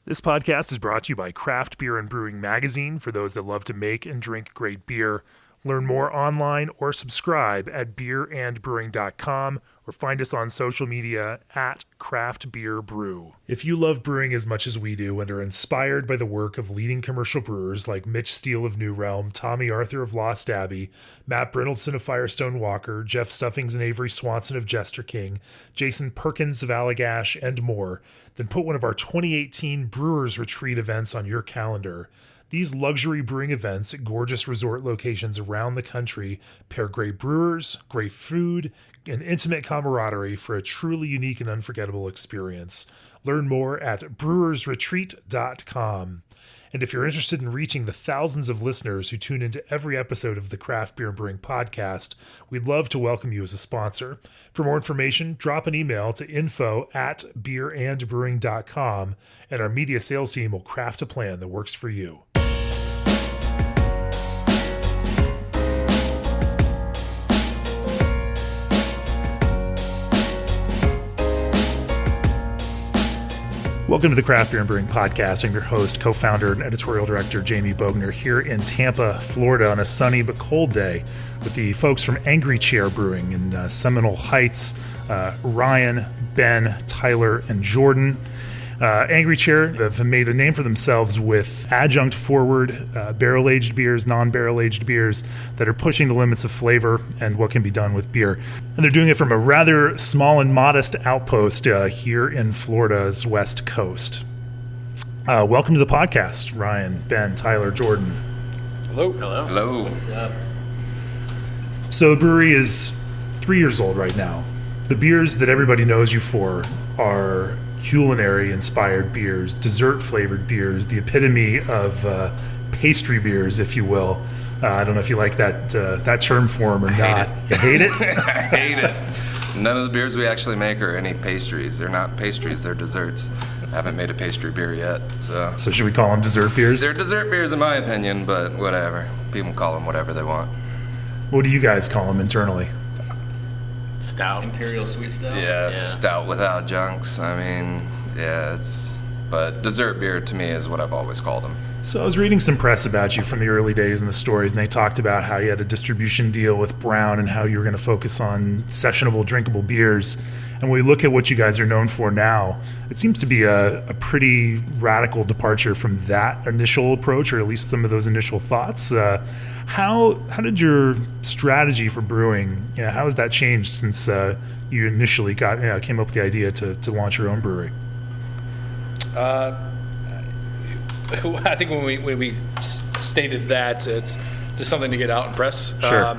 This podcast is brought to you by Craft Beer and Brewing Magazine for those that love to make and drink great beer. Learn more online or subscribe at beerandbrewing.com or find us on social media at Craft Beer Brew. If you love brewing as much as we do and are inspired by the work of leading commercial brewers like Mitch Steele of New Realm, Tommy Arthur of Lost Abbey, Matt Brindleson of Firestone Walker, Jeff Stuffings and Avery Swanson of Jester King, Jason Perkins of Allagash, and more, then put one of our 2018 Brewers Retreat events on your calendar. These luxury brewing events at gorgeous resort locations around the country pair great brewers, great food, and intimate camaraderie for a truly unique and unforgettable experience. Learn more at brewersretreat.com. And if you're interested in reaching the thousands of listeners who tune into every episode of the Craft Beer and Brewing podcast, we'd love to welcome you as a sponsor. For more information, drop an email to info@beerandbrewing.com, and our media sales team will craft a plan that works for you. Welcome to the Craft Beer and Brewing Podcast. I'm your host, co-founder, and editorial director, Jamie Bogner, here in Tampa, Florida, on a sunny but cold day with the folks from Angry Chair Brewing in Seminole Heights, Ryan, Ben, Tyler, and Jordan. Angry Chair have made a name for themselves with adjunct-forward barrel-aged beers, non-barrel-aged beers that are pushing the limits of flavor and what can be done with beer. And they're doing it from a rather small and modest outpost here in Florida's West Coast. Welcome to the podcast, Ryan, Ben, Tyler, Jordan. Hello. Hello. Hello. What's up? So the brewery is 3 years old right now. The beers that everybody knows you for are culinary-inspired beers, dessert-flavored beers, the epitome of pastry beers, if you will. I don't know if you like that term for them or not. You hate it? I hate it. None of the beers we actually make are any pastries. They're not pastries, they're desserts. I haven't made a pastry beer yet, so... So should we call them dessert beers? They're dessert beers in my opinion, but whatever. People call them whatever they want. What do you guys call them internally? Stout. Imperial sweet stout? Yeah, stout without junks. I mean, yeah, but dessert beer to me is what I've always called them. So I was reading some press about you from the early days and the stories, and they talked about how you had a distribution deal with Brown and how you were going to focus on sessionable, drinkable beers. And when we look at what you guys are known for now, it seems to be a pretty radical departure from that initial approach, or at least some of those initial thoughts. How did your strategy for brewing, how has that changed since you initially came up with the idea to launch your own brewery? I think when we stated that, it's just something to get out and press. Sure.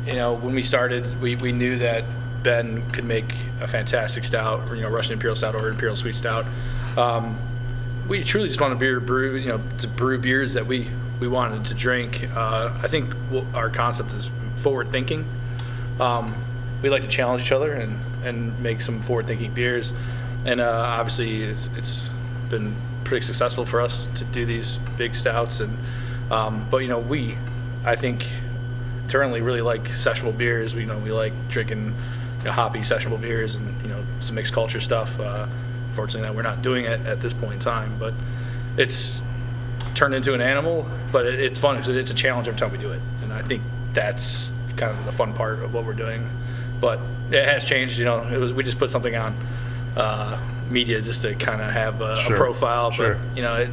When we started, we knew that Ben could make a fantastic stout, or, Russian Imperial Stout or Imperial Sweet Stout. We truly just wanted to brew beers that we wanted to drink. I think our concept is forward thinking. We like to challenge each other and make some forward thinking beers. And obviously it's been pretty successful for us to do these big stouts. And but I think internally really like sessionable beers. We like drinking hoppy sessionable beers and some mixed culture stuff. Fortunately, we're not doing it at this point in time, but it's turned into an animal. But it's fun because it's a challenge every time we do it, and I think that's kind of the fun part of what we're doing. But it has changed. We just put something on media just to kind of have a profile. Sure. But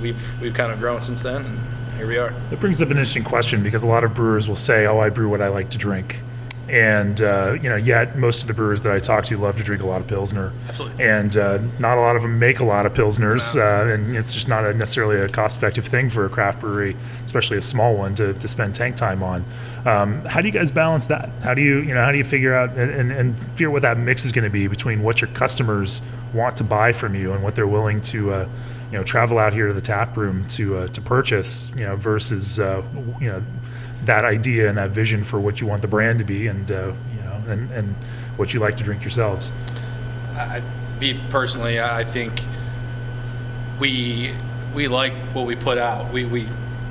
we've kind of grown since then, and here we are. That brings up an interesting question, because a lot of brewers will say, "Oh, I brew what I like to drink." And, yet most of the brewers that I talk to love to drink a lot of Pilsner. Absolutely. And not a lot of them make a lot of Pilsners. No. And it's just not necessarily a cost-effective thing for a craft brewery, especially a small one, to spend tank time on. How do you guys balance that? How do you figure out and figure what that mix is going to be between what your customers want to buy from you and what they're willing to travel out here to the tap room to purchase, versus that idea and that vision for what you want the brand to be, and what you like to drink yourselves? I think we like what we put out. We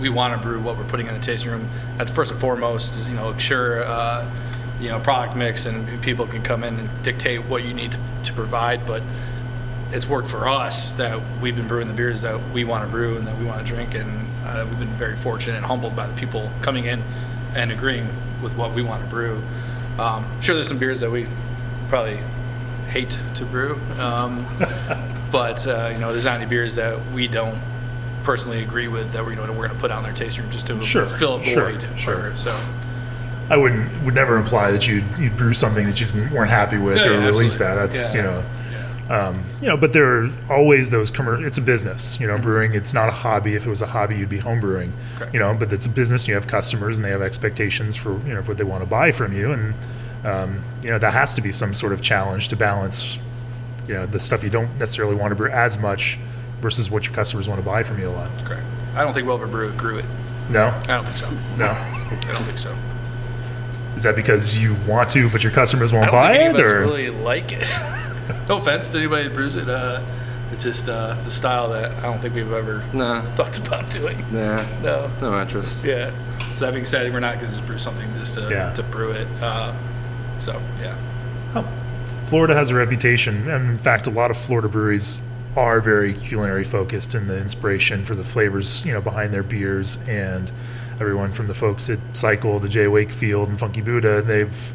want to brew what we're putting in the tasting room. That's first and foremost. Is product mix, and people can come in and dictate what you need to provide. But it's worked for us that we've been brewing the beers that we want to brew and that we want to drink, and we've been very fortunate and humbled by the people coming in and agreeing with what we want to brew. Sure, there's some beers that we probably hate to brew, but there's not any beers that we don't personally agree with that we're going to put out in their tasting room just to fill a void. Sure. So I would never imply that you'd brew something that you weren't happy with or release that. That's but there are always those it's a business, brewing. It's not a hobby. If it was a hobby, you'd be home brewing, but it's a business. You have customers and they have expectations for, for what they want to buy from you. And, that has to be some sort of challenge to balance, the stuff you don't necessarily want to brew as much versus what your customers want to buy from you a lot. Correct. I don't think we'll ever brew it. No? I don't think so. No? I don't think so. Is that because you want to, but your customers won't I buy don't think it? any of us Or really like it. No offense to anybody that brews it. It's just it's a style that I don't think we've ever talked about doing. No interest. Yeah. So that being said, we're not going to just brew something just to brew it. Florida has a reputation, and in fact, a lot of Florida breweries are very culinary focused in the inspiration for the flavors, behind their beers. And everyone from the folks at Cycle to Jay Wakefield and Funky Buddha, they've,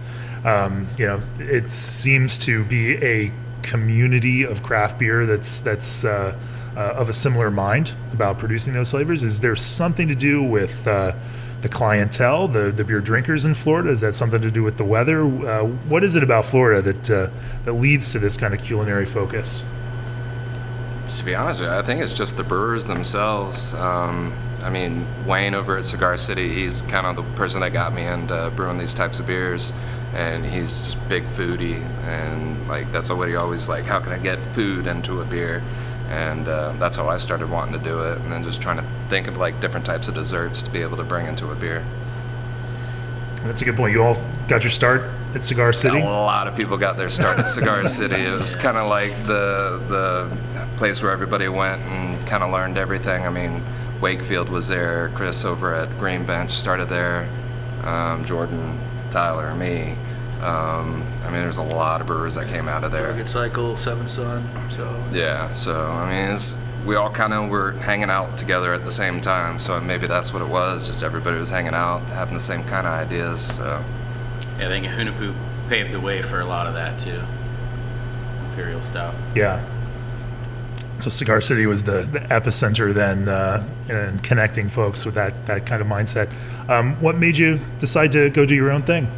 it seems to be a community of craft beer that's of a similar mind about producing those flavors. Is there something to do with the clientele, the beer drinkers in Florida? Is that something to do with the weather? What is it about Florida that leads to this kind of culinary focus? To be honest with you, I think it's just the brewers themselves. Wayne over at Cigar City, he's kind of the person that got me into brewing these types of beers, and he's just big foodie, and that's what he always how can I get food into a beer? And that's how I started wanting to do it, and then just trying to think of different types of desserts to be able to bring into a beer. That's a good point. You all got your start at Cigar City? A lot of people got their start at Cigar City. It was kind of like the place where everybody went and kind of learned everything. Wakefield was there. Chris over at Green Bench started there. Jordan, Tyler, me. There's a lot of brewers that came out of there. Target Cycle, Seven Sun. We all kind of were hanging out together at the same time. So maybe that's what it was. Just everybody was hanging out, having the same kind of ideas. So. Yeah, I think Hunapu paved the way for a lot of that too. Imperial Stout. Yeah. So Cigar City was the epicenter then in connecting folks with that kind of mindset. What made you decide to go do your own thing?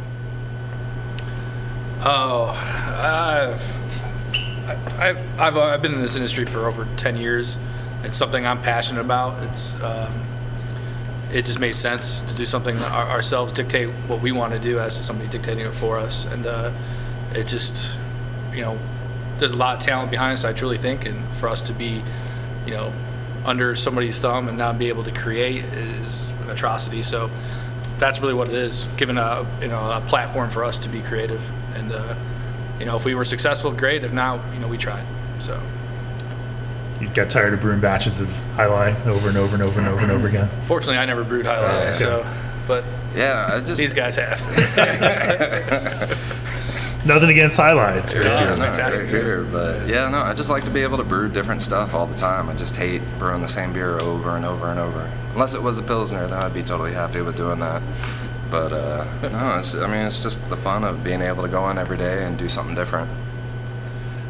I've been in this industry for over 10 years. It's something I'm passionate about. It just made sense to do something ourselves, dictate what we want to do as to somebody dictating it for us. And it just, there's a lot of talent behind us, I truly think, and for us to be, under somebody's thumb and not be able to create is an atrocity. So that's really what it is, given a platform for us to be creative. And if we were successful, great. If not, we tried. So you got tired of brewing batches of High Life over and over and over and over and over again? Fortunately, I never brewed High Life, but these guys have. Nothing against High Life. It's fantastic beer, but I just like to be able to brew different stuff all the time. I just hate brewing the same beer over and over and over. Unless it was a Pilsner, then I'd be totally happy with doing that. But it's just the fun of being able to go in every day and do something different.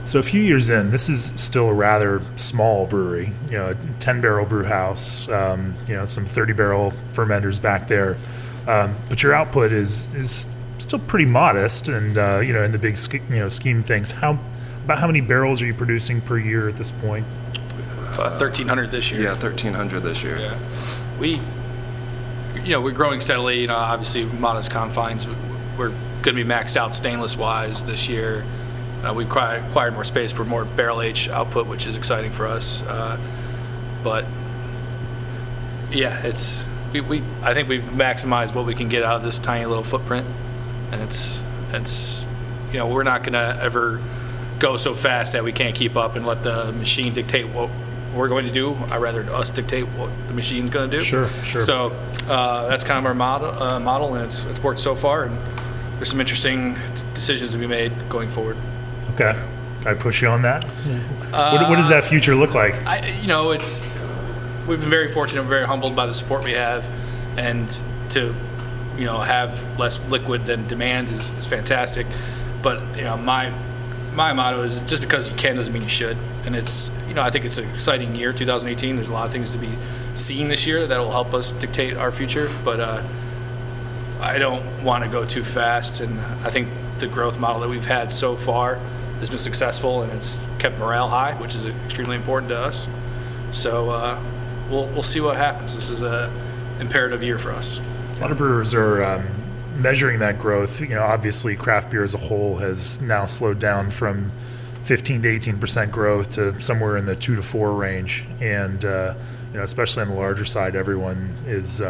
So a few years in, this is still a rather small brewery, a 10-barrel brew house, some 30-barrel fermenters back there. But your output is still pretty modest, and in the big scheme of things. About how many barrels are you producing per year at this point? 1,300 this year. Yeah, 1,300 this year. Yeah, we're growing steadily. Obviously modest confines. We're going to be maxed out stainless-wise this year. We acquired more space for more barrel age output, which is exciting for us. But yeah, I think we've maximized what we can get out of this tiny little footprint, and it's we're not going to ever go so fast that we can't keep up and let the machine dictate what we're going to do. I'd rather us dictate what the machine's going to do. Sure. So that's kind of our model, and it's worked so far. And there's some interesting decisions to be made going forward. Okay. I'd push you on that. What does that future look like? We've been very fortunate, we're very humbled by the support we have, and to have less liquid than demand is fantastic. But my motto is just because you can doesn't mean you should. And it's I think it's an exciting year, 2018. There's a lot of things to be seen this year that will help us dictate our future. But I don't want to go too fast, and I think the growth model that we've had so far has been successful, and it's kept morale high, which is extremely important to us. So we'll see what happens. This is a imperative year for us. A lot of brewers are measuring that growth. Obviously, craft beer as a whole has now slowed down from 15 to 18% growth to somewhere in the 2 to 4 range, and especially on the larger side, everyone is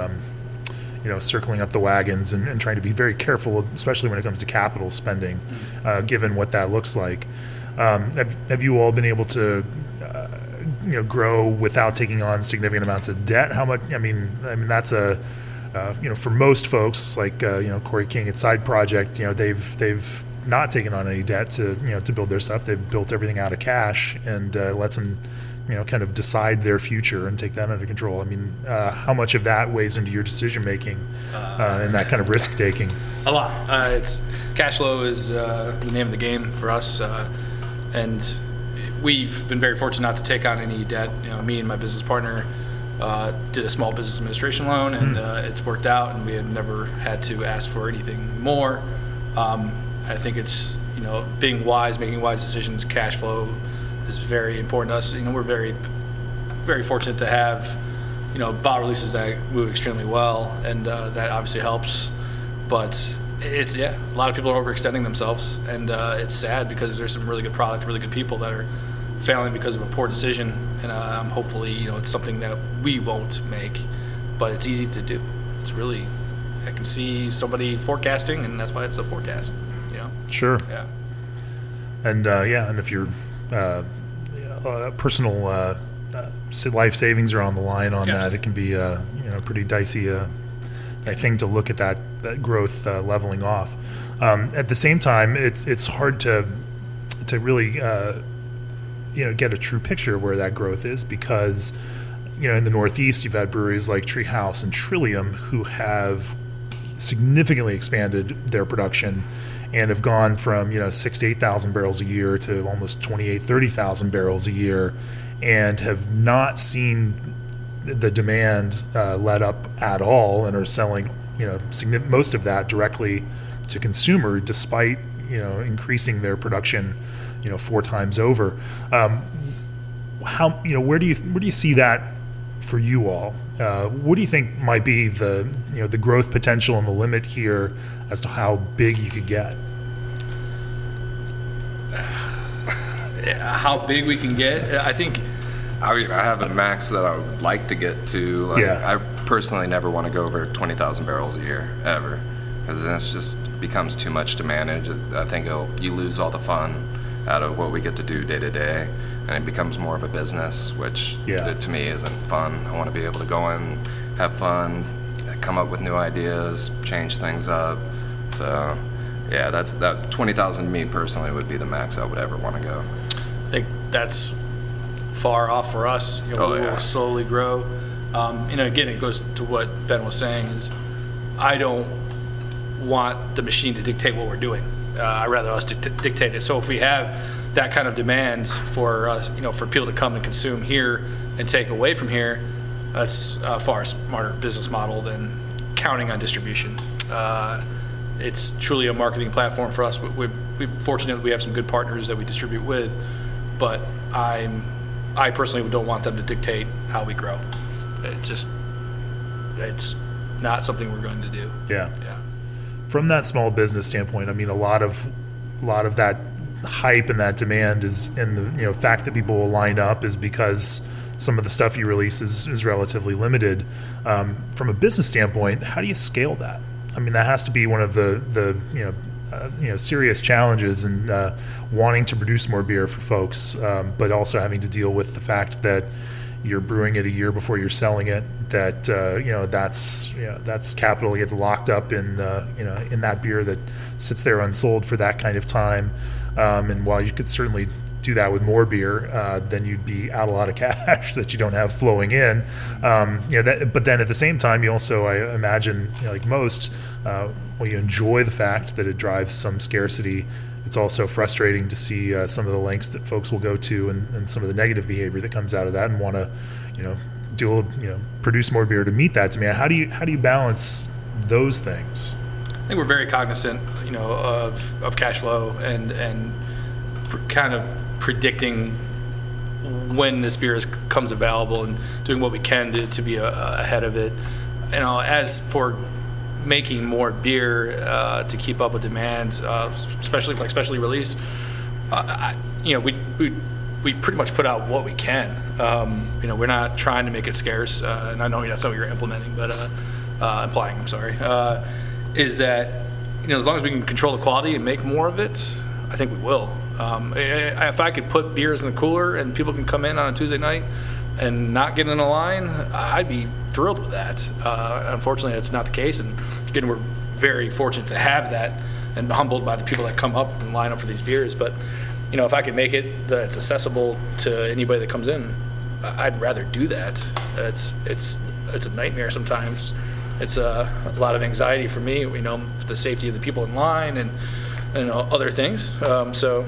circling up the wagons and trying to be very careful, especially when it comes to capital spending, given what that looks like. Have you all been able to grow without taking on significant amounts of debt? How much? I mean that's for most folks like Corey King at Side Project, they've not taken on any debt to build their stuff. They've built everything out of cash, and lets them kind of decide their future and take that under control. I mean, how much of that weighs into your decision making and that kind of risk taking? A lot. It's cash flow is the name of the game for us, and we've been very fortunate not to take on any debt. Me and my business partner did a small business administration loan, and it's worked out, and we have never had to ask for anything more. I think it's being wise, making wise decisions. Cash flow is very important to us. We're very, very fortunate to have bottle releases that move extremely well, and that obviously helps. But it's a lot of people are overextending themselves, and it's sad because there's some really good product, really good people that are failing because of a poor decision. And hopefully it's something that we won't make, but it's easy to do. It's really, I can see somebody forecasting, and that's why it's a forecast. Sure. Yeah. And and if your personal life savings are on the line on that, it can be pretty dicey thing to look at that growth leveling off. At the same time, it's hard to really get a true picture of where that growth is, because in the Northeast you've had breweries like Treehouse and Trillium who have significantly expanded their production and have gone from 6,000 to 8,000 barrels a year to almost 28,000, 30,000 barrels a year, and have not seen the demand let up at all, and are selling most of that directly to consumer, despite increasing their production 4 times over. Where do you see that for you all? What do you think might be the growth potential and the limit here as to how big you could get? How big we can get? I think I have a max that I would like to get to. I personally never want to go over 20,000 barrels a year, ever, because then it just becomes too much to manage. I think you lose all the fun out of what we get to do day to day, and it becomes more of a business, which to me isn't fun. I want to be able to go in, have fun, come up with new ideas, change things up. So that 20,000 to me personally would be the max I would ever want to go. I think that's far off for us. We will slowly grow. Again, it goes to what Ben was saying, is I don't want the machine to dictate what we're doing. I'd rather us dictate it. So if we have that kind of demand for us, for people to come and consume here and take away from here, that's a far smarter business model than counting on distribution. It's truly a marketing platform for us. We're fortunate that we have some good partners that we distribute with, but I personally don't want them to dictate how we grow. It's not something we're going to do. Yeah. From that small business standpoint, I mean, a lot of that hype and that demand is, and the fact that people will line up is because some of the stuff you release is relatively limited. From a business standpoint, how do you scale that? I mean, that has to be one of the serious challenges in wanting to produce more beer for folks, but also having to deal with the fact that you're brewing it a year before you're selling it. That that's capital gets locked up in that beer that sits there unsold for that kind of time. And while you could certainly do that with more beer, then you'd be out a lot of cash that you don't have flowing in. But then at the same time, you also, I imagine, like most, you enjoy the fact that it drives some scarcity. It's also frustrating to see some of the lengths that folks will go to and some of the negative behavior that comes out of that, and want to, produce more beer to meet that demand. How do you balance those things? I think we're very cognizant, of cash flow and kind of predicting when this beer comes available and doing what we can to be ahead of it. As for making more beer to keep up with demand, especially like specialty release, we pretty much put out what we can. We're not trying to make it scarce, and I know that's something you're implementing, but implying, I'm sorry, is that as long as we can control the quality and make more of it, I think we will. If I could put beers in the cooler and people can come in on a Tuesday night and not get in a line, I'd be thrilled with that. Unfortunately, that's not the case, and again, we're very fortunate to have that and humbled by the people that come up and line up for these beers. But if I could make it that it's accessible to anybody that comes in, I'd rather do that. It's a nightmare sometimes. It's a lot of anxiety for me, for the safety of the people in line and other things. So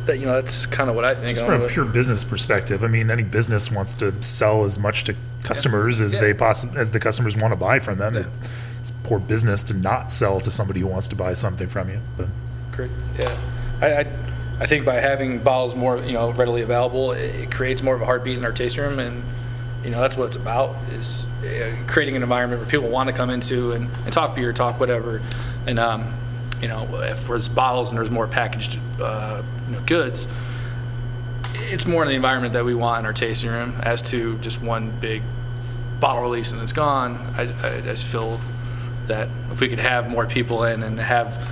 that's kind of what I think. Just from a pure business perspective, any business wants to sell as much to customers as as the customers want to buy from them. Yeah. It's poor business to not sell to somebody who wants to buy something from you. But great, yeah. I think by having bottles more readily available, it creates more of a heartbeat in our tasting room, and that's what it's about, is creating an environment where people want to come into and talk beer, talk whatever, and if there's bottles and there's more packaged goods, it's more in the environment that we want in our tasting room, as to just one big bottle release and it's gone. I just feel that if we could have more people in and have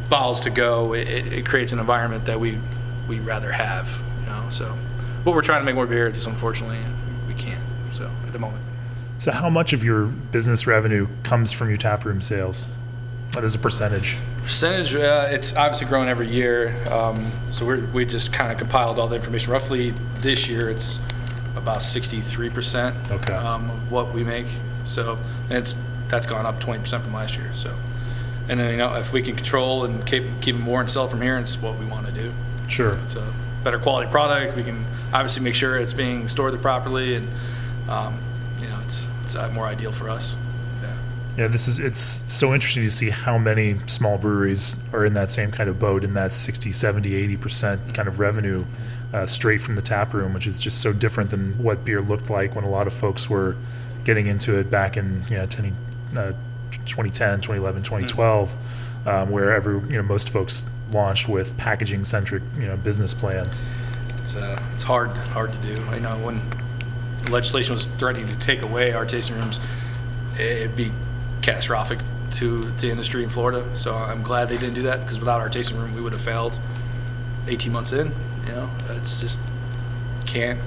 bottles to go, it creates an environment that we rather have. So, but we're trying to make more beer, just unfortunately we can't. So at the moment. So how much of your business revenue comes from your taproom sales? What is a percentage? It's obviously growing every year. So we just kind of compiled all the information. Roughly this year, it's about 63% of what we make. So that's gone up 20% from last year. So, and then if we can control and keep more and sell from here, it's what we want to do. Sure. It's a better quality product. We can obviously make sure it's being stored properly, and it's more ideal for us. Yeah, it's so interesting to see how many small breweries are in that same kind of boat, in that 60, 70, 80% kind of revenue straight from the tap room, which is just so different than what beer looked like when a lot of folks were getting into it back in 2010, 2011, 2012, where most folks launched with packaging-centric business plans. It's hard to do. I know when legislation was threatening to take away our tasting rooms, it'd be catastrophic to the industry in Florida. So I'm glad they didn't do that, because without our tasting room, we would have failed 18 months in. It's just can't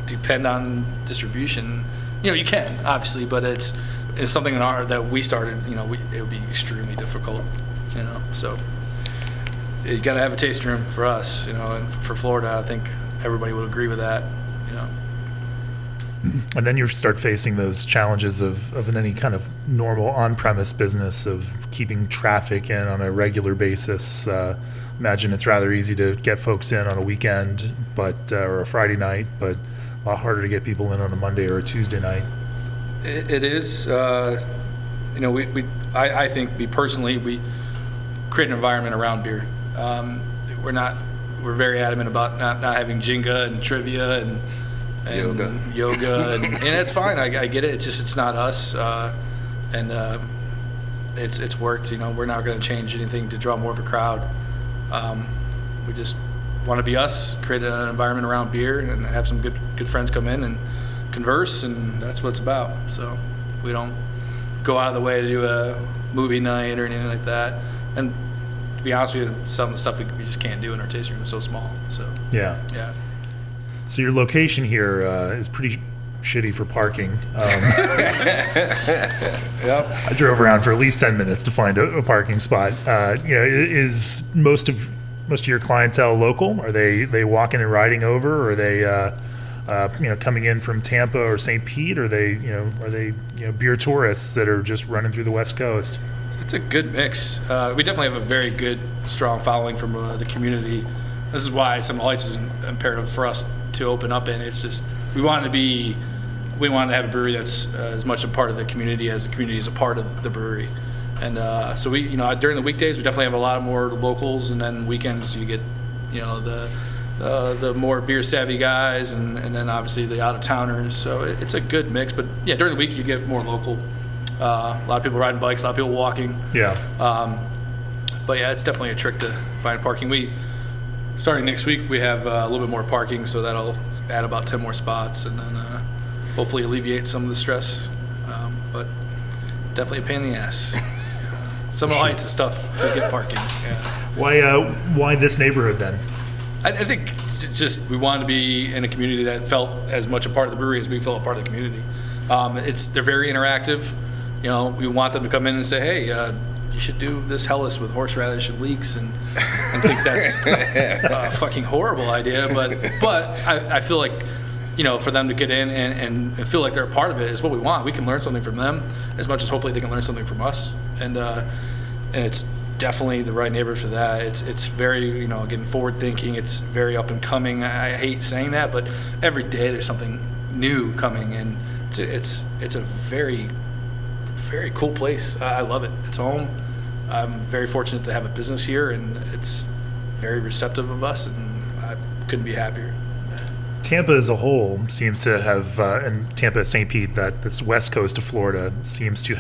depend on distribution. You can obviously, but it's something that we started. It would be extremely difficult. So you got to have a tasting room for us. And for Florida, I think everybody would agree with that. And then you start facing those challenges of any kind of normal on-premise business, of keeping traffic in on a regular basis. Imagine it's rather easy to get folks in on a weekend, or a Friday night, but a lot harder to get people in on a Monday or a Tuesday night. It is. I think we create an environment around beer. We're very adamant about not having Jenga and trivia and yoga, and it's fine. I get it. It's not us, and it's worked. We're not going to change anything to draw more of a crowd. We just want to be us, create an environment around beer, and have some good friends come in and converse, and that's what it's about. So we don't go out of the way to do a movie night or anything like that. And to be honest with you, some of the stuff we just can't do in our tasting room is so small. So yeah. So your location here is pretty shitty for parking. Yep. I drove around for at least 10 minutes to find a parking spot. Is most of your clientele local? Are they walking and riding over? Or are they coming in from Tampa or St. Pete? Or are they beer tourists that are just running through the West Coast? It's a good mix. We definitely have a very good, strong following from the community. This is why Seminole Heights was imperative for us to open up in. It's just we wanted to have a brewery that's as much a part of the community as the community is a part of the brewery. And so we, during the weekdays, we definitely have a lot more locals, and then weekends you get, the more beer savvy guys, and then obviously the out of towners. So it's a good mix. But yeah, during the week you get more local. A lot of people riding bikes, a lot of people walking. Yeah. But yeah, it's definitely a trick to find parking. Starting next week, we have a little bit more parking, so that'll add about 10 more spots, and then hopefully alleviate some of the stress. But definitely a pain in the ass. Seminole Heights is tough to get parking. Yeah. Why this neighborhood then? I think it's just we wanted to be in a community that felt as much a part of the brewery as we felt a part of the community. They're very interactive. We want them to come in and say, hey, you should do this Hellas with horseradish and leeks, and think that's a fucking horrible idea. But I feel like, for them to get in and feel like they're a part of it is what we want. We can learn something from them as much as hopefully they can learn something from us. And it's definitely the right neighborhood for that. It's very, again, forward thinking. It's very up and coming. I hate saying that, but every day there's something new coming, and it's a very, very cool place. I love it. It's home. I'm very fortunate to have a business here, and it's very receptive of us, and I couldn't be happier. Tampa as a whole seems to have, and Tampa, St. Pete, that's west coast of Florida, seems to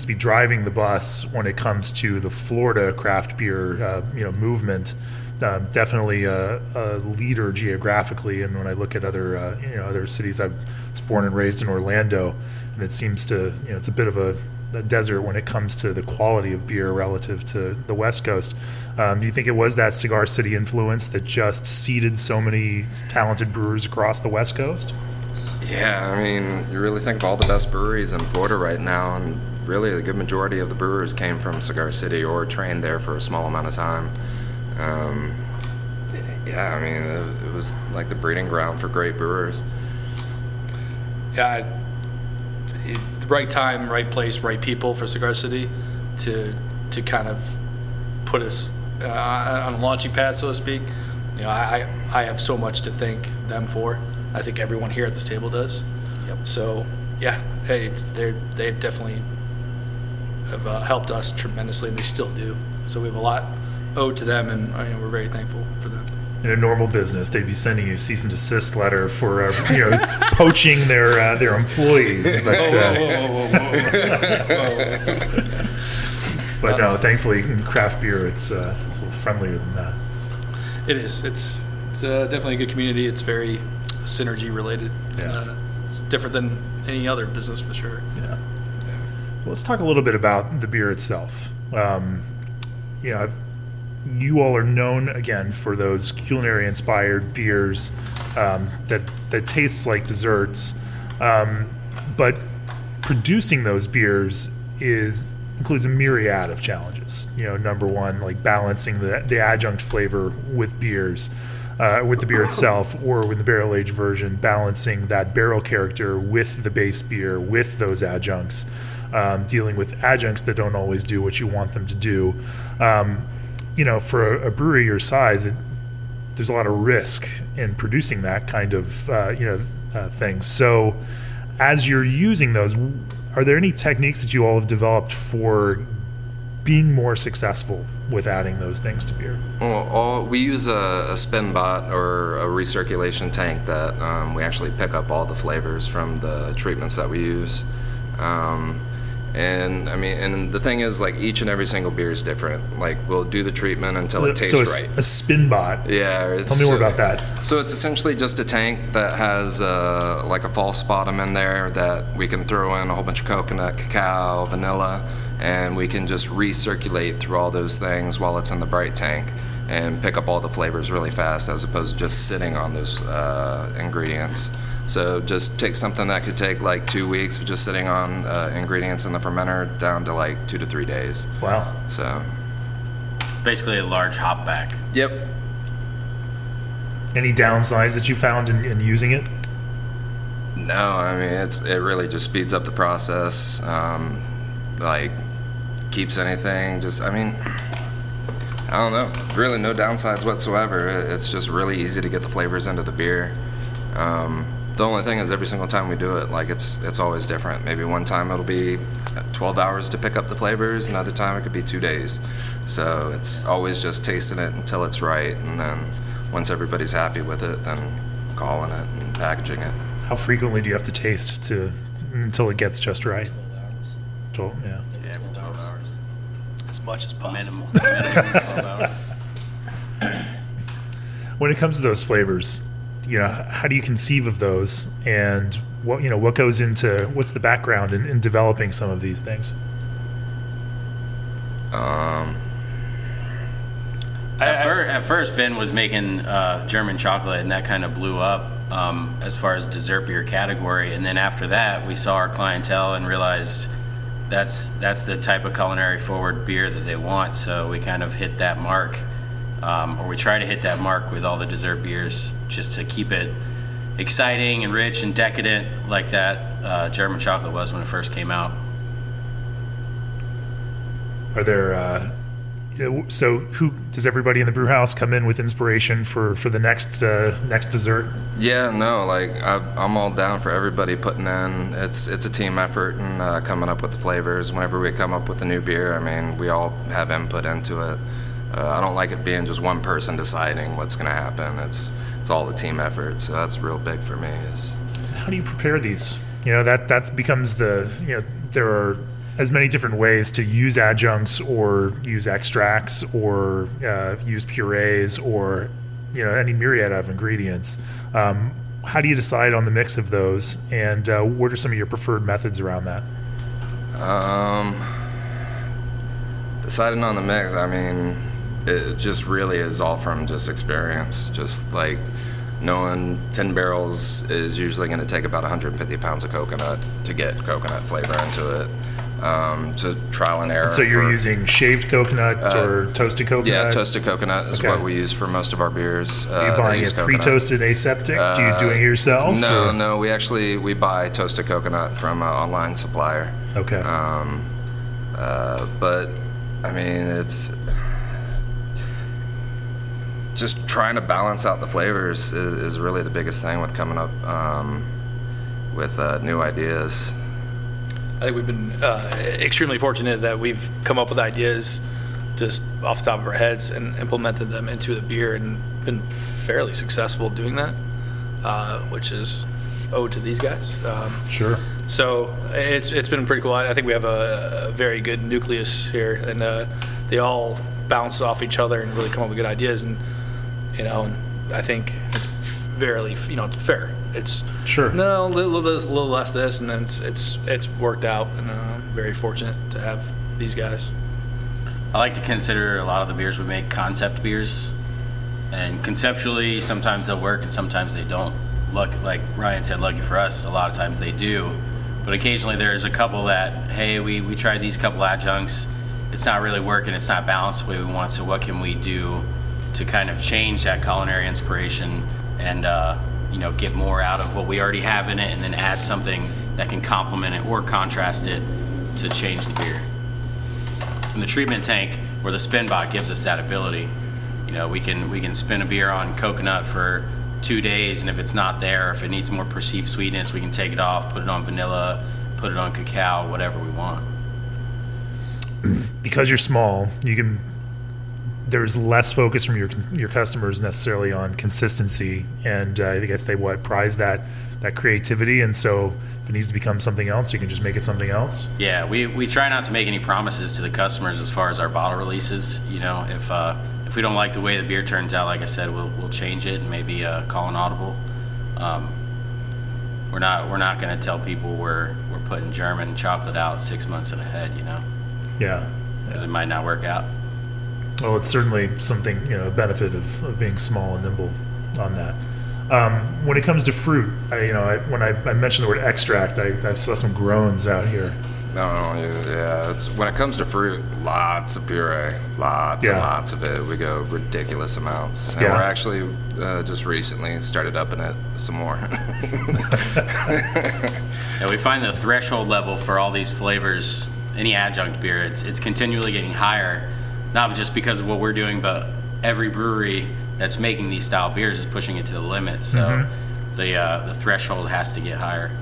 be driving the bus when it comes to the Florida craft beer, movement. Definitely a leader geographically, and when I look at other cities, I was born and raised in Orlando, and it seems to, it's a bit of a desert when it comes to the quality of beer relative to the West Coast. Do you think it was that Cigar City influence that just seeded so many talented brewers across the West Coast? Yeah, I mean, you really think of all the best breweries in Florida right now, and really the good majority of the brewers came from Cigar City or trained there for a small amount of time. Yeah, I mean, it was like the breeding ground for great brewers. Yeah, the right time, right place, right people for Cigar City to kind of put us on a launching pad, so to speak. I have so much to thank them for. I think everyone here at this table does. Yep. So yeah, hey, they definitely have helped us tremendously, and they still do. So we have a lot owed to them, and we're very thankful for them. In a normal business, they'd be sending you a cease and desist letter for poaching their employees. But but no, thankfully in craft beer, it's a little friendlier than that. It is. It's definitely a good community. It's very synergy related. Yeah. And, it's different than any other business for sure. Yeah. Well, let's talk a little bit about the beer itself. You all are known again for those culinary inspired beers that tastes like desserts, but producing those beers includes a myriad of challenges. Number one, like balancing the adjunct flavor with beers, with the beer itself, or with the barrel aged version, balancing that barrel character with the base beer with those adjuncts, dealing with adjuncts that don't always do what you want them to do. For a brewery your size, there's a lot of risk in producing that kind of thing. So, as you're using those, are there any techniques that you all have developed for being more successful with adding those things to beer? Well, we use a spin bot or a recirculation tank that we actually pick up all the flavors from the treatments that we use. And the thing is, like, each and every single beer is different. Like, we'll do the treatment until it tastes right. A spin bot. Yeah. Tell me more about that. So it's essentially just a tank that has like a false bottom in there that we can throw in a whole bunch of coconut, cacao, vanilla, and we can just recirculate through all those things while it's in the bright tank and pick up all the flavors really fast, as opposed to just sitting on those ingredients. So just take something that could take like 2 weeks of just sitting on ingredients in the fermenter down to like 2 to 3 days. Wow. So It's basically a large hop back. yep. Any downsides that you found in using it? No, I mean it really just speeds up the process. Like keeps anything. Just I mean, I don't know. Really, no downsides whatsoever. It's just really easy to get the flavors into the beer. The only thing is every single time we do it, like it's always different. Maybe one time it'll be 12 hours to pick up the flavors. Another time it could be 2 days. So it's always just tasting it until it's right, and then once everybody's happy with it, then calling it and packaging it. How frequently do you have to taste until it gets just right? 12, yeah. Yeah, 12 hours. As much as possible. Minimum 12 hours. When it comes to those flavors, how do you conceive of those, and what goes into, what's the background in developing some of these things? At first, Ben was making German chocolate, and that kind of blew up as far as dessert beer category. And then after that, we saw our clientele and realized that's the type of culinary forward beer that they want. So we kind of hit that mark, or we try to hit that mark with all the dessert beers, just to keep it exciting and rich and decadent like that German chocolate was when it first came out. Are there, so who does everybody in the brew house come in with inspiration for the next dessert? Yeah, no, like I'm all down for everybody putting in. It's a team effort and coming up with the flavors. Whenever we come up with a new beer, I mean, we all have input into it. I don't like it being just one person deciding what's going to happen. It's all a team effort, so that's real big for me. How do you prepare these? That becomes there are as many different ways to use adjuncts or use extracts or use purees or any myriad of ingredients. How do you decide on the mix of those, and what are some of your preferred methods around that? Deciding on the mix, I mean, it just really is all from just experience. Just like knowing 10 barrels is usually going to take about 150 pounds of coconut to get coconut flavor into it. So trial and error. So you're using shaved coconut or toasted coconut? Yeah, toasted coconut is Okay. what we use for most of our beers. Are you buying it pre-toasted aseptic? Do you doing it yourself? or? No, we buy toasted coconut from an online supplier. Okay. But I mean, it's just trying to balance out the flavors is really the biggest thing with coming up with new ideas. I think we've been extremely fortunate that we've come up with ideas just off the top of our heads and implemented them into the beer, and been fairly successful doing that, which is owed to these guys. Sure. So it's been pretty cool. I think we have a very good nucleus here, and they all bounce off each other and really come up with good ideas. And and I think it's fairly, it's fair. It's Sure. no, a little less this, and then it's worked out, and I'm very fortunate to have these guys. I like to consider a lot of the beers we make concept beers, and conceptually sometimes they'll work and sometimes they don't. Like Ryan said, lucky for us, a lot of times they do, but occasionally there's a couple that, hey, we tried these couple adjuncts, it's not really working, it's not balanced the way we want, so what can we do to kind of change that culinary inspiration and get more out of what we already have in it, and then add something that can complement it or contrast it to change the beer. And the treatment tank or the spin bot gives us that ability. We can spin a beer on coconut for 2 days, and if it's not there, if it needs more perceived sweetness, we can take it off, put it on vanilla, put it on cacao, whatever we want. Because you're small, there's less focus from your customers necessarily on consistency, and I guess they prize that creativity, and so if it needs to become something else, you can just make it something else. Yeah, we try not to make any promises to the customers as far as our bottle releases. If we don't like the way the beer turns out, like I said, we'll change it and maybe call an audible. We're not going to tell people we're putting German chocolate out 6 months ahead, Yeah. because it might not work out. Well, it's certainly something, a benefit of being small and nimble on that. When it comes to fruit, when I mentioned the word extract, I saw some groans out here. No, yeah. When it comes to fruit, lots of puree, lots and lots of it. We go ridiculous amounts, and we're actually just recently started upping it some more. Yeah, we find the threshold level for all these flavors, any adjunct beer, it's continually getting higher, not just because of what we're doing, but every brewery that's making these style beers is pushing it to the limit. So the threshold has to get higher.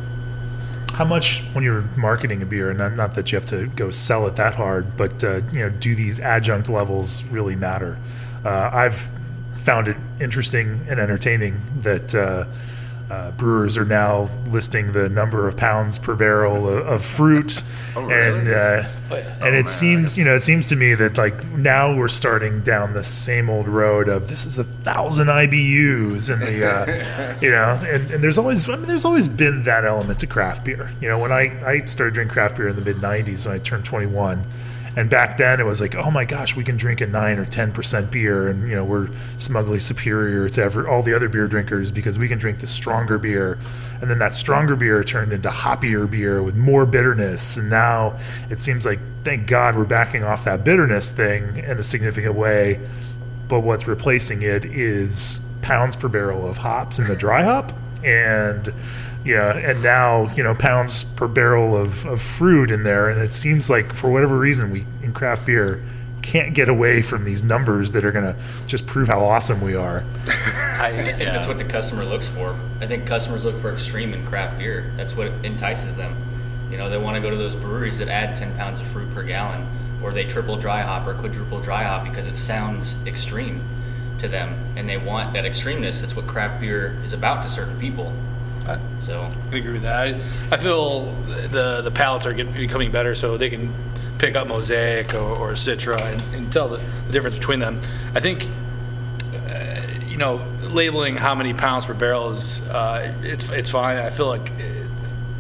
How much, when you're marketing a beer, and not that you have to go sell it that hard, but do these adjunct levels really matter? I've found it interesting and entertaining that brewers are now listing the number of pounds per barrel of fruit. Oh, really? And it seems to me that like now we're starting down the same old road of this is 1,000 IBUs and the and there's always been that element to craft beer. When I started drinking craft beer in the mid '90s when I turned 21. And back then it was like, oh my gosh, we can drink a 9 or 10% beer, and we're smugly superior to all the other beer drinkers because we can drink the stronger beer. And then that stronger beer turned into hoppier beer with more bitterness. And now it seems like, thank God, we're backing off that bitterness thing in a significant way. But what's replacing it is pounds per barrel of hops in the dry hop, and now pounds per barrel of fruit in there. And it seems like for whatever reason we in craft beer can't get away from these numbers that are going to just prove how awesome we are. I think that's what the customer looks for. I think customers look for extreme in craft beer. That's what entices them. They want to go to those breweries that add 10 pounds of fruit per gallon, or they triple dry hop or quadruple dry hop because it sounds extreme to them, and they want that extremeness. That's what craft beer is about to certain people. So I agree with that. I feel the palates are becoming better, so they can pick up Mosaic or Citra and tell the difference between them. I think labeling how many pounds per barrel is it's fine. I feel like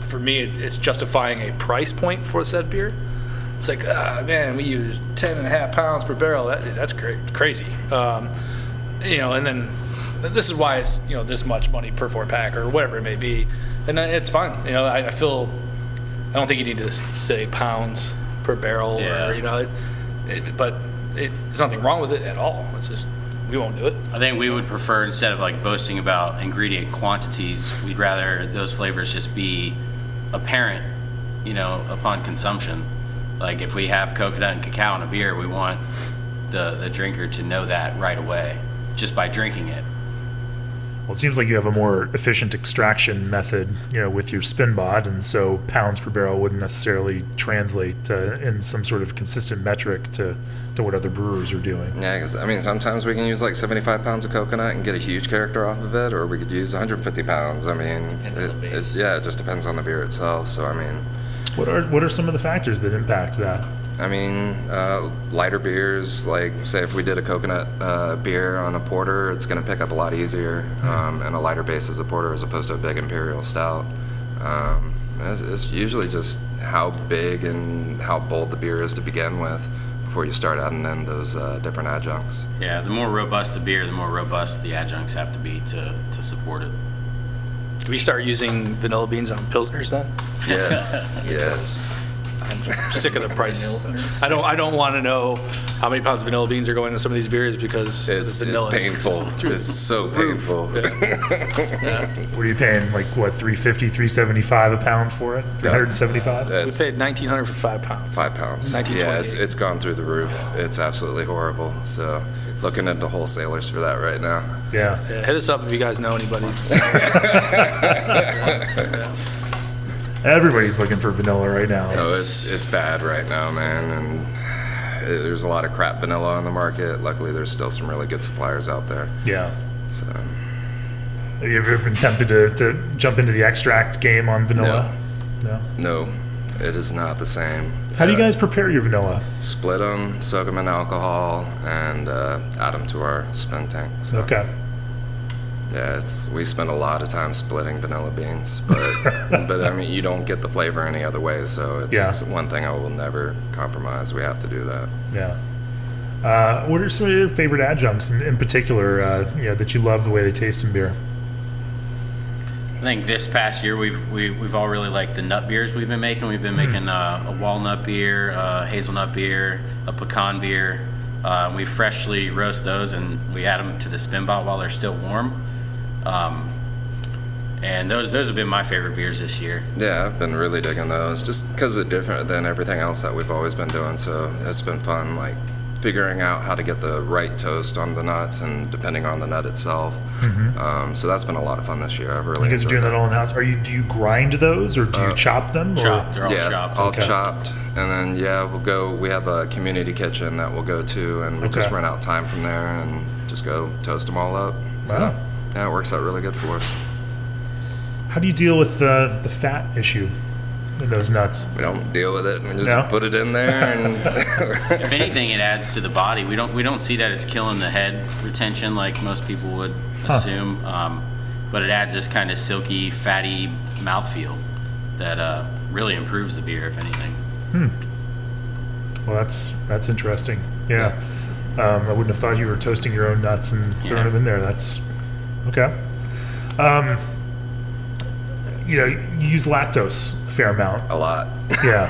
for me it's justifying a price point for said beer. It's like, man, we use 10.5 pounds per barrel. That's crazy. And then this is why it's this much money per 4-pack or whatever it may be, and it's fine. I don't think you need to say pounds per barrel or but there's nothing wrong with it at all. It's just we won't do it. I think we would prefer, instead of like boasting about ingredient quantities, we'd rather those flavors just be apparent, upon consumption. Like if we have coconut and cacao in a beer, we want the drinker to know that right away just by drinking it. Well, it seems like you have a more efficient extraction method, with your spin bot, and so pounds per barrel wouldn't necessarily translate in some sort of consistent metric to what other brewers are doing. Yeah, because sometimes we can use like 75 pounds of coconut and get a huge character off of it, or we could use 150 pounds. It just depends on the beer itself. So what are some of the factors that impact that? Lighter beers, like say if we did a coconut beer on a porter, it's going to pick up a lot easier, and a lighter base as a porter as opposed to a big imperial stout. It's usually just how big and how bold the beer is to begin with before you start adding in those different adjuncts. Yeah, the more robust the beer, the more robust the adjuncts have to be to support it. Do we start using vanilla beans on Pilsners then? Yes, yes. I'm sick of the price. I don't want to know how many pounds of vanilla beans are going into some of these beers because it's vanilla painful. It's so painful. Yeah. What are you paying? Like what, $350, $375 a pound for it? $375? We paid $1,900 for 5 pounds. 5 pounds. Yeah, it's gone through the roof. It's absolutely horrible. So looking into wholesalers for that right now. Yeah. Hit us up if you guys know anybody. Everybody's looking for vanilla right now. No, it's bad right now, man, and there's a lot of crap vanilla on the market. Luckily, there's still some really good suppliers out there. Yeah. So, have you ever been tempted to jump into the extract game on vanilla? No, it is not the same. How do you guys prepare your vanilla? Split them, soak them in alcohol, and add them to our spin tank. So. Okay. Yeah, we spend a lot of time splitting vanilla beans, but you don't get the flavor any other way, so it's one thing I will never compromise. We have to do that. Yeah. What are some of your favorite adjuncts in particular, that you love the way they taste in beer? I think this past year we've all really liked the nut beers we've been making. We've been making a walnut beer, a hazelnut beer, a pecan beer. We freshly roast those and we add them to the spin bot while they're still warm. And those have been my favorite beers this year. Yeah, I've been really digging those just because they're different than everything else that we've always been doing. So it's been fun, like figuring out how to get the right toast on the nuts and depending on the nut itself. So that's been a lot of fun this year. I've really You guys are enjoyed doing that all in house. Do you grind those or do you chop them? Chopped. They're all yeah, chopped. all Okay. chopped. And then we have a community kitchen that we'll go to and we just Okay. rent out time from there and just go toast them all up. Wow. Yeah, it works out really good for us. How do you deal with the fat issue in those nuts? We don't deal with it. We just No? put it in there and If anything, it adds to the body. We don't see that it's killing the head retention like most people would assume, but it adds this kind of silky, fatty mouthfeel that really improves the beer, if anything. Well, that's interesting. Yeah. I wouldn't have thought you were toasting your own nuts and throwing them in there. That's okay. You use lactose a fair amount. a lot. Yeah.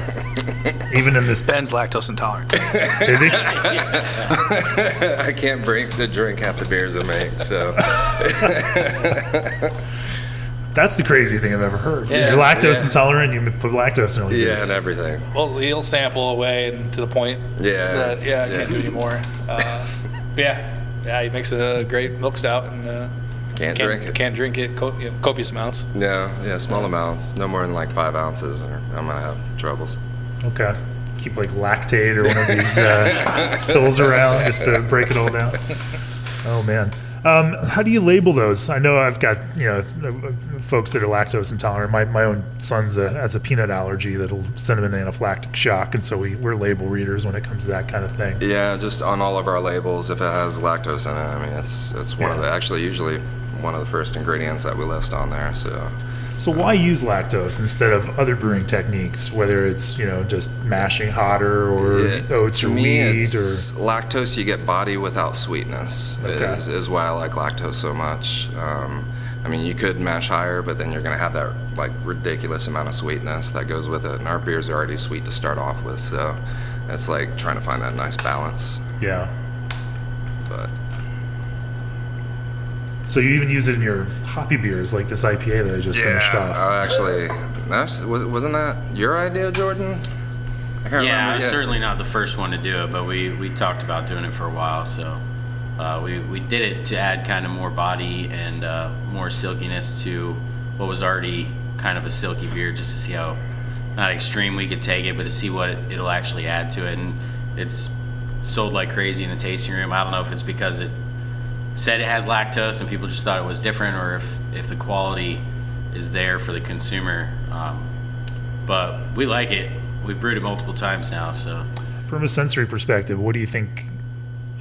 Even in this, Ben's lactose intolerant. is he? I can't drink half the beers I make, so That's the craziest thing I've ever heard. Yeah, You're lactose yeah. intolerant, you put lactose in all your yeah, beers. and everything. Well, he'll sample away and to the point Yeah, that I yeah. can't do anymore. But yeah, he makes a great milk stout and Can't drink it. Can't drink it copious amounts. No, yeah, small amounts, no more than like 5 ounces, or I'm gonna have troubles. Okay. Keep like Lactate or one of these pills around just to break it all down. Oh man. How do you label those? I know I've got folks that are lactose intolerant. My own son's has a peanut allergy that'll send him an anaphylactic shock, and so we're label readers when it comes to that kind of thing. Yeah, just on all of our labels, if it has lactose in it, I mean, it's one of the usually one of the first ingredients that we list on there. So why use lactose instead of other brewing techniques, whether it's just mashing hotter or oats or to me, wheat it's lactose. You get body without sweetness. Okay. Is why I like lactose so much. I mean, you could mash higher, but then you're going to have that like ridiculous amount of sweetness that goes with it. And our beers are already sweet to start off with, so it's like trying to find that nice balance. Yeah. But So you even use it in your hoppy beers, like this IPA that I just finished off. actually, wasn't that your idea, Jordan? I can't Yeah, I remember. was certainly not the first one to do it, but we talked about doing it for a while. So we did it to add kind of more body and more silkiness to what was already kind of a silky beer, just to see how not extreme we could take it, but to see what it'll actually add to it. And it's sold like crazy in the tasting room. I don't know if it's because it said it has lactose and people just thought it was different, or if the quality is there for the consumer. But we like it. We've brewed it multiple times now, so. From a sensory perspective, what do you think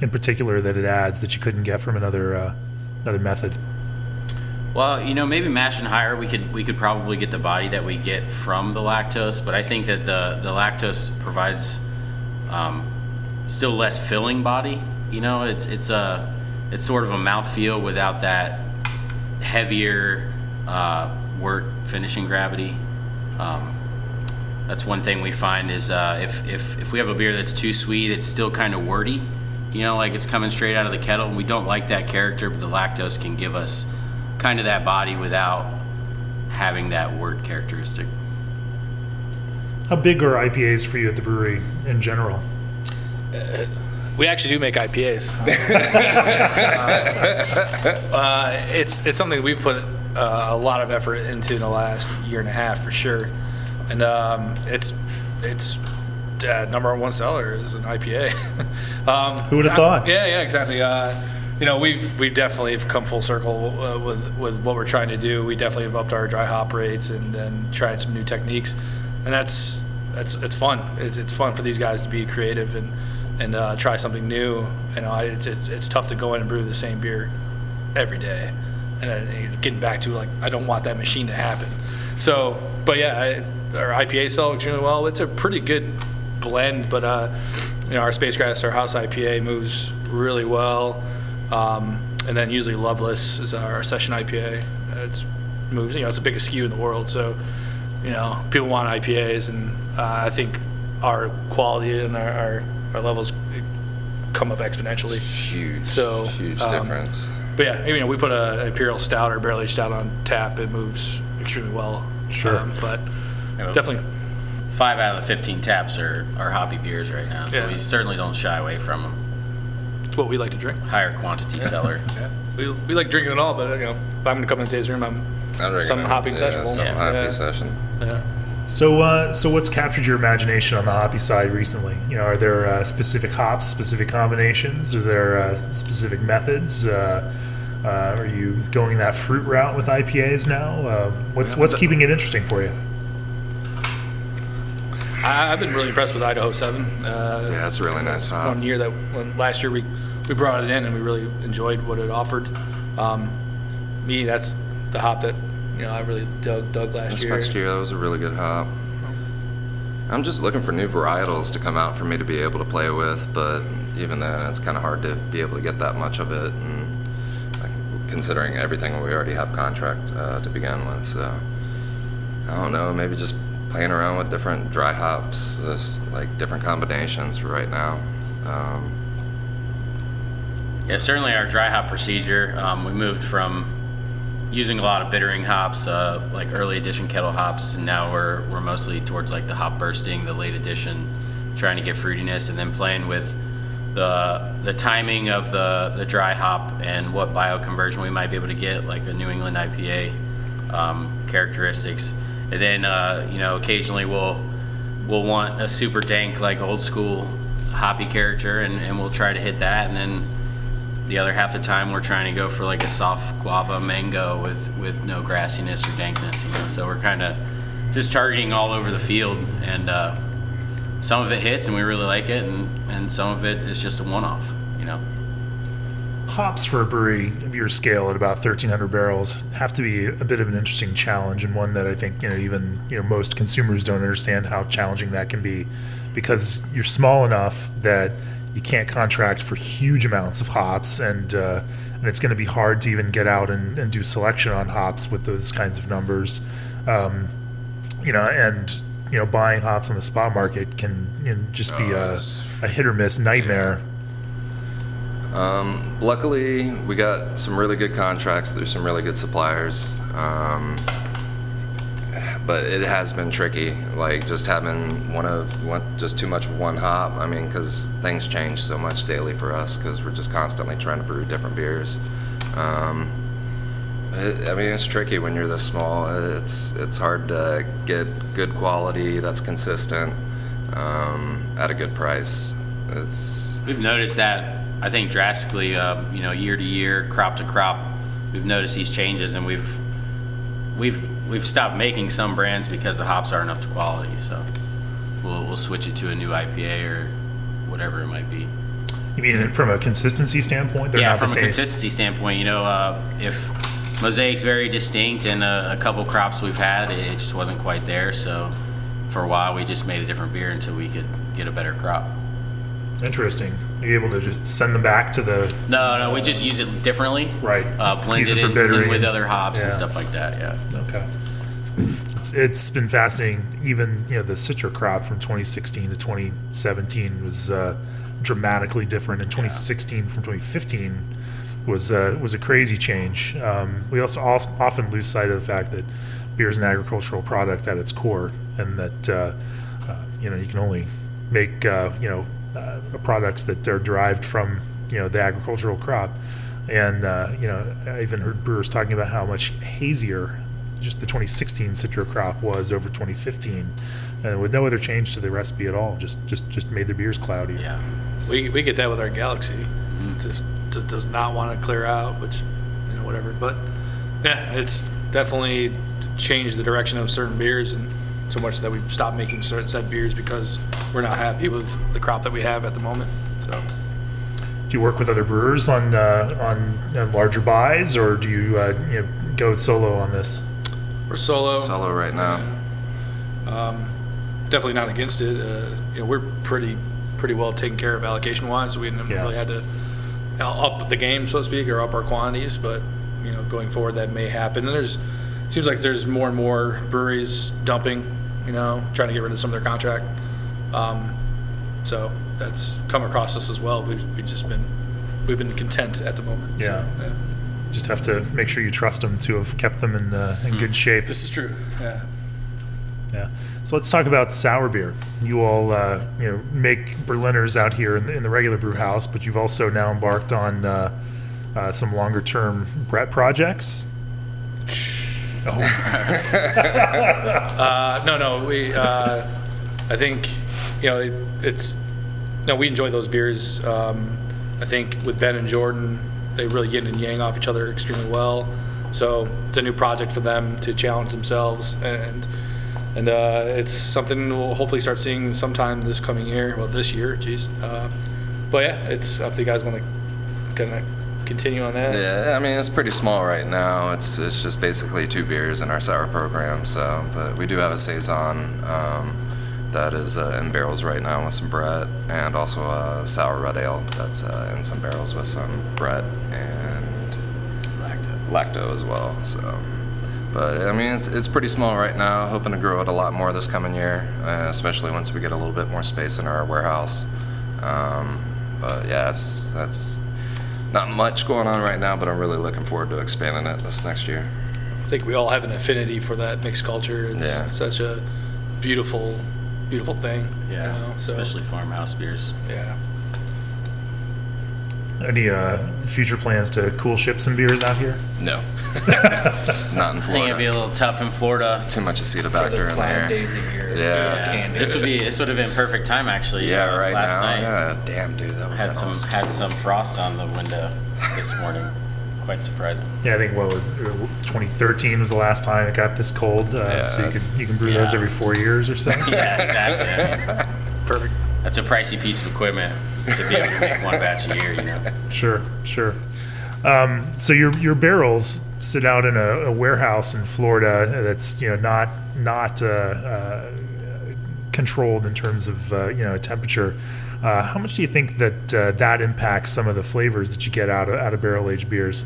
in particular that it adds that you couldn't get from another method? Well, maybe mashing higher, we could probably get the body that we get from the lactose, but I think that the lactose provides still less filling body. It's sort of a mouthfeel without that heavier wort finishing gravity. That's one thing we find is if we have a beer that's too sweet, it's still kind of worty, like it's coming straight out of the kettle. And we don't like that character, but the lactose can give us kind of that body without having that wort characteristic. How big are IPAs for you at the brewery in general? We actually do make IPAs. It's something we've put a lot of effort into in the last year and a half for sure, and it's number one seller is an IPA. Who would have thought? Yeah, exactly. We've definitely come full circle with what we're trying to do. We definitely have upped our dry hop rates and tried some new techniques, and it's fun. It's fun for these guys to be creative and try something new. It's tough to go in and brew the same beer every day, and getting back to I don't want that machine to happen. So, but yeah, our IPA sell extremely well. It's a pretty good blend, but our Space Grass, our house IPA, moves really well. And then usually Loveless is our session IPA. It's moves. You know, it's the biggest SKU in the world, so you know people want IPAs, and I think our quality and our levels come up exponentially. Huge difference. But yeah, you know, we put an Imperial Stout or barrel aged stout on tap. It moves extremely well. Sure. But definitely. 5 out of the 15 taps are hoppy beers right now, so Yeah. we certainly don't shy away from them. It's what we like to drink. Higher quantity seller. Yeah. We like drinking it all, but you know, if I'm gonna come in the tasting room, I'm some hopping session. Some hoppy session. Yeah. So what's captured your imagination on the hoppy side recently? You know, are there specific hops, specific combinations? Are there specific methods? Are you going that fruit route with IPAs now? What's keeping it interesting for you? I've been really impressed with Idaho 7. Yeah, it's a really nice hop. One year last year we brought it in and we really enjoyed what it offered. That's the hop that I really dug last year. Next year, that was a really good hop. I'm just looking for new varietals to come out for me to be able to play with, but even then, it's kind of hard to be able to get that much of it, and considering everything we already have contract to begin with. So I don't know, maybe just playing around with different dry hops, just like different combinations for right now. Yeah, certainly our dry hop procedure. We moved from using a lot of bittering hops, like early edition kettle hops, and now we're mostly towards like the hop bursting, the late edition, trying to get fruitiness, and then playing with the timing of the dry hop and what bioconversion we might be able to get, like the New England IPA characteristics. And then occasionally we'll want a super dank, like old school hoppy character, and we'll try to hit that. And then the other half of the time we're trying to go for like a soft guava mango with no grassiness or dankness. So we're kind of just targeting all over the field, and some of it hits and we really like it, and some of it is just a one-off. Hops for a brewery of your scale at about 1,300 barrels have to be a bit of an interesting challenge, and one that I think even most consumers don't understand how challenging that can be, because you're small enough that you can't contract for huge amounts of hops, and it's going to be hard to even get out and do selection on hops with those kinds of numbers. Buying hops on the spot market can just be a hit or miss nightmare. Luckily, we got some really good contracts through some really good suppliers, but it has been tricky, like just having just too much of one hop. I mean, because things change so much daily for us, because we're just constantly trying to brew different beers. It's tricky when you're this small. It's hard to get good quality that's consistent at a good price. We've noticed that, I think, drastically, year to year, crop to crop. We've noticed these changes, and we've stopped making some brands because the hops aren't up to quality. So we'll switch it to a new IPA or whatever it might be. You mean from a consistency standpoint? They're not from the a same. consistency standpoint, if Mosaic's very distinct, and a couple crops we've had, it just wasn't quite there. So for a while, we just made a different beer until we could get a better crop. Interesting. Are you able to just send them back to the... No, we just use it differently. Right. Blend Use it it for in bittering with and- other hops and yeah. stuff like that, yeah. Okay. It's been fascinating. Even the Citra crop from 2016 to 2017 was dramatically different, and 2016 from 2015 was a crazy change. We also often lose sight of the fact that beer is an agricultural product at its core, and that you can only make products that are derived from the agricultural crop. And I even heard brewers talking about how much hazier just the 2016 Citra crop was over 2015, and with no other change to the recipe at all, just made their beers cloudier. Yeah. We get that with our Galaxy. It just does not want to clear out, which whatever. But yeah, it's definitely changed the direction of certain beers, and so much that we've stopped making certain said beers because we're not happy with the crop that we have at the moment. So, Do you work with other brewers on larger buys, or do you go solo on this? we're solo right now. Definitely not against it. We're pretty well taken care of allocation wise, so we haven't Yeah. really had to up the game, so to speak, or up our quantities. But going forward, that may happen. And there's seems like there's more and more breweries dumping, trying to get rid of some of their contract. So that's come across us as well. We've been content at the moment. Yeah. So, yeah. Just have to make sure you trust them to have kept them in good shape. This is true. Yeah. Yeah. So let's talk about sour beer. You all, make Berliners out here in the regular brew house, but you've also now embarked on some longer-term Brett projects. Oh. No. I think, we enjoy those beers. I think with Ben and Jordan, they really yin and yang off each other extremely well. So it's a new project for them to challenge themselves, and it's something we'll hopefully start seeing sometime this coming year. Well, this year, geez. But yeah, it's if you guys want to kind of continue on that. Yeah, I mean it's pretty small right now. It's just basically 2 beers in our sour program. So, but we do have a saison that is in barrels right now with some Brett, and also a sour red ale that's in some barrels with some Brett and lacto as well. So, but I mean it's pretty small right now. Hoping to grow it a lot more this coming year, especially once we get a little bit more space in our warehouse. But yeah, that's not much going on right now, but I'm really looking forward to expanding it this next year. I think we all have an affinity for that mixed culture. It's such a beautiful thing. Yeah, especially farmhouse beers. Yeah. Any future plans to cool ship some beers out here? No. Not in I think it'd be Florida. a little tough in Florida. Too much For the acetobacter in 5 there. days a year. Yeah. Can't do This it. would have been perfect time actually. Yeah, right last now. night Yeah, damn, dude, that would had have some had some frost on the window this morning. Quite surprising. Yeah, I think 2013 was the last time it got this cold. So you can brew those every 4 years or so. Yeah, exactly. I mean, Perfect. that's a pricey piece of equipment to be able to make one batch a year. Sure. So your barrels sit out in a warehouse in Florida that's not controlled in terms of temperature. How much do you think that impacts some of the flavors that you get out of barrel aged beers?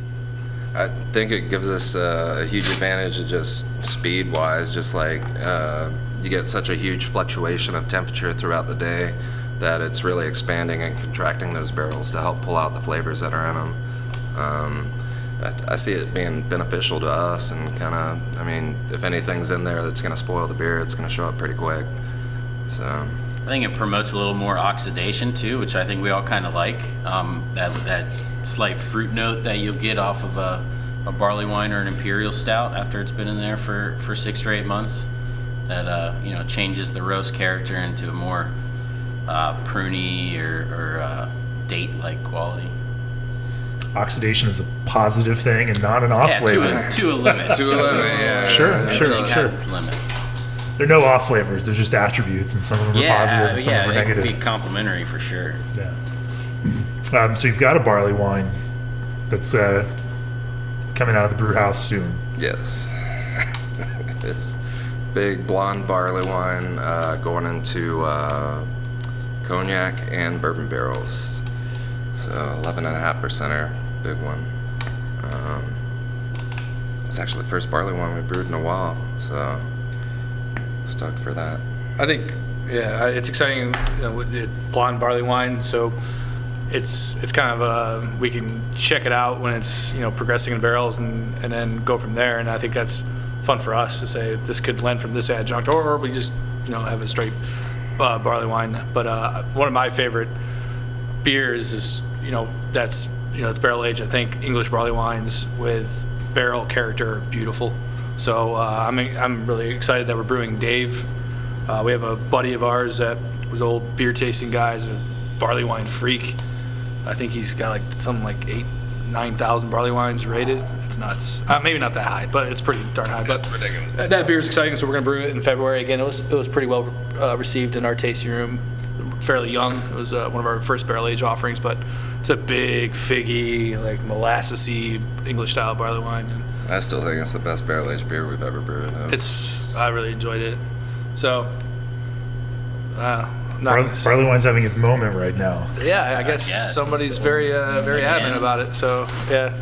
I think it gives us a huge advantage of just speed-wise, just like you get such a huge fluctuation of temperature throughout the day that it's really expanding and contracting those barrels to help pull out the flavors that are in them. I see it being beneficial to us, and if anything's in there that's going to spoil the beer, it's going to show up pretty quick. So I think it promotes a little more oxidation too, which I think we all kind of like. That slight fruit note that you'll get off of a barley wine or an imperial stout after it's been in there for 6 or 8 months. That changes the roast character into a more pruny or date-like quality. Oxidation is a positive thing and not an off flavor. To a limit. To a limit, yeah. Sure. Everything has its limit. There are no off flavors. They're just attributes, and some of them are positive and some of them are they negative. can be complimentary for sure. Yeah. So you've got a barley wine that's coming out of the brew house soon. yes, this big blonde barley wine going into cognac and bourbon barrels. So 11.5%er, big one. It's actually the first barley wine we brewed in a while, so stoked for that. I think, it's exciting with blonde barley wine. So it's kind of we can check it out when it's progressing in barrels and then go from there. And I think that's fun for us to say this could lend from this adjunct, or we just have a straight barley wine. But one of my favorite beers is it's barrel aged. I think English barley wines with barrel character are beautiful. So I'm really excited that we're brewing Dave. We have a buddy of ours that was an old beer tasting guy, is a barley wine freak. I think he's got something like 9,000 barley wines rated. It's nuts. Maybe not that high, but it's pretty darn high. But ridiculous. That beer is exciting, so we're gonna brew it in February. Again, it was pretty well received in our tasting room. Fairly young. It was one of our first barrel age offerings, but it's a big figgy, molassesy English style barley wine. And I still think it's the best barrel aged beer we've ever brewed. I really enjoyed it. So, Barley wine's having its moment right now. yeah, I guess somebody's very adamant about it. So yeah,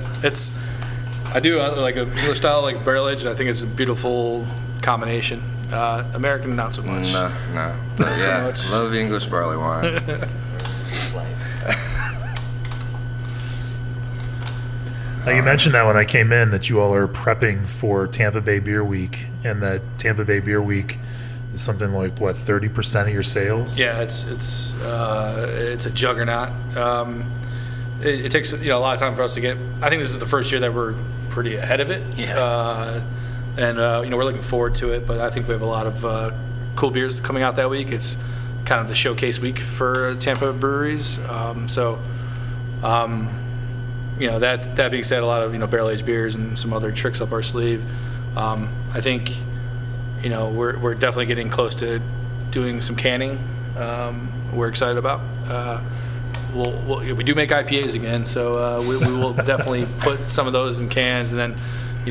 I do like a English style, like barrel aged. I think it's a beautiful combination. American, not so much. No. But yeah, much. love English barley wine. Now, you mentioned that when I came in that you all are prepping for Tampa Bay Beer Week, and that Tampa Bay Beer Week is something like, what, 30% of your sales? Yeah, it's a juggernaut. It takes a lot of time for us to get. I think this is the first year that we're pretty ahead of it. Yeah. And we're looking forward to it. But I think we have a lot of cool beers coming out that week. It's kind of the showcase week for Tampa breweries. That being said, a lot of barrel aged beers and some other tricks up our sleeve. I think we're definitely getting close to doing some canning. We're excited about. We do make IPAs again, so we will definitely put some of those in cans, and then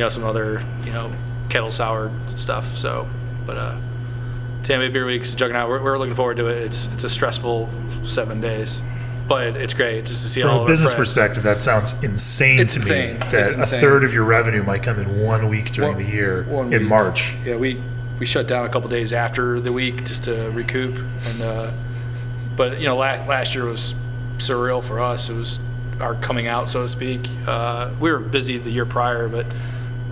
some other kettle sour stuff. So, but Tampa Bay Beer Week's juggernaut. We're looking forward to it. It's a stressful 7 days, but it's great just to see all From of a our business friends. perspective, that sounds insane It's to insane. me. It's That a insane. third of your revenue might come in 1 week during the year One in week. March. Yeah, we shut down a couple days after the week just to recoup, and but last year was surreal for us. It was our coming out, so to speak. We were busy the year prior, but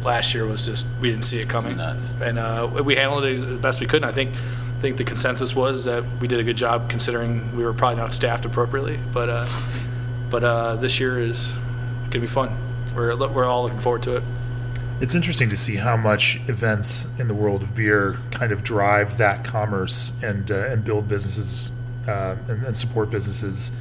last year was just we didn't see it coming, nuts. and we handled it the best we could. And I think the consensus was that we did a good job considering we were probably not staffed appropriately. But this year is gonna be fun. We're all looking forward to it. It's interesting to see how much events in the world of beer kind of drive that commerce and build businesses and support businesses.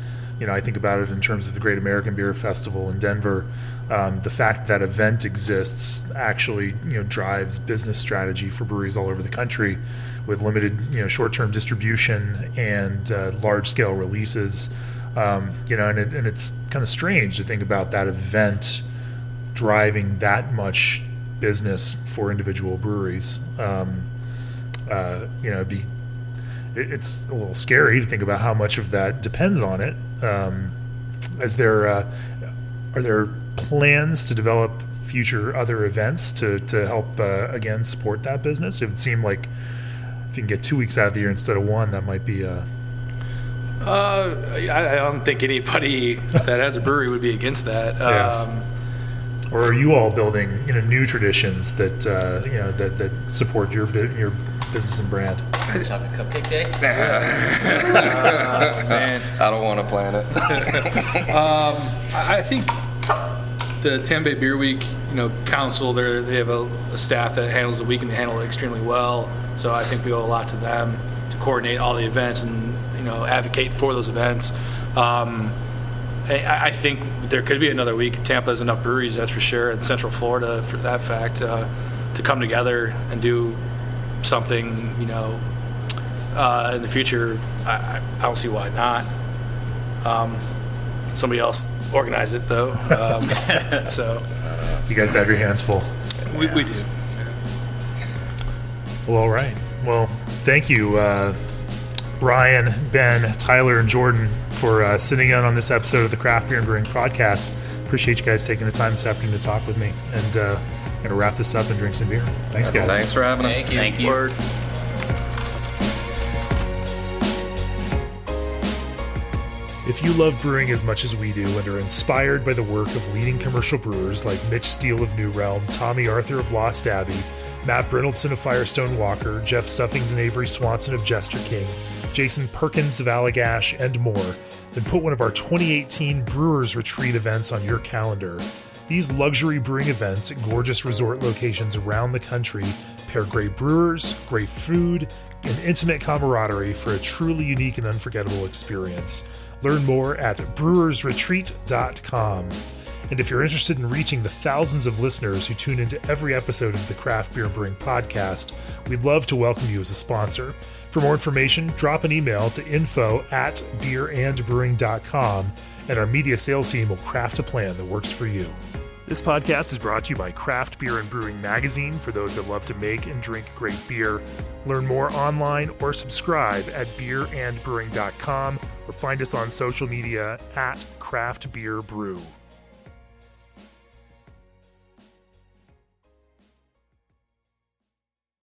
I think about it in terms of the Great American Beer Festival in Denver. The fact that event exists actually drives business strategy for breweries all over the country, with limited short-term distribution and large-scale releases. And it's kind of strange to think about that event driving that much business for individual breweries. It's a little scary to think about how much of that depends on it. Are there plans to develop future other events to help again support that business? It would seem like if you can get 2 weeks out of the year instead of one, that might be I don't think anybody that has a brewery would be against that. Yeah. Or are you all building new traditions that that support your business and brand? Chocolate Cupcake Day? Man. I don't want to plan it. I think the Tampa Bay Beer Week, council, they have a staff that handles the week, and they handle it extremely well. So I think we owe a lot to them to coordinate all the events and advocate for those events. I think there could be another week. Tampa has enough breweries, that's for sure, and Central Florida, for that fact, to come together and do something, in the future. I don't see why not. Somebody else organize it, though. So You guys have your hands full. we do. Well, all right. Well, thank you, Ryan, Ben, Tyler, and Jordan for sitting in on this episode of the Craft Beer and Brewing Podcast. Appreciate you guys taking the time this afternoon to talk with me, and going to wrap this up and drink some beer. Thanks, guys. Thanks for having us. Thank you. Word. If you love brewing as much as we do and are inspired by the work of leading commercial brewers like Mitch Steele of New Realm, Tommy Arthur of Lost Abbey, Matt Brindleson of Firestone Walker, Jeff Stuffings and Avery Swanson of Jester King, Jason Perkins of Allagash, and more, then put one of our 2018 Brewers Retreat events on your calendar. These luxury brewing events at gorgeous resort locations around the country pair great brewers, great food, and intimate camaraderie for a truly unique and unforgettable experience. Learn more at brewersretreat.com. And if you're interested in reaching the thousands of listeners who tune into every episode of the Craft Beer and Brewing Podcast, we'd love to welcome you as a sponsor. For more information, drop an email to info@beerandbrewing.com, and our media sales team will craft a plan that works for you. This podcast is brought to you by Craft Beer and Brewing Magazine for those that love to make and drink great beer. Learn more online or subscribe at beerandbrewing.com or find us on social media at Craft Beer Brew.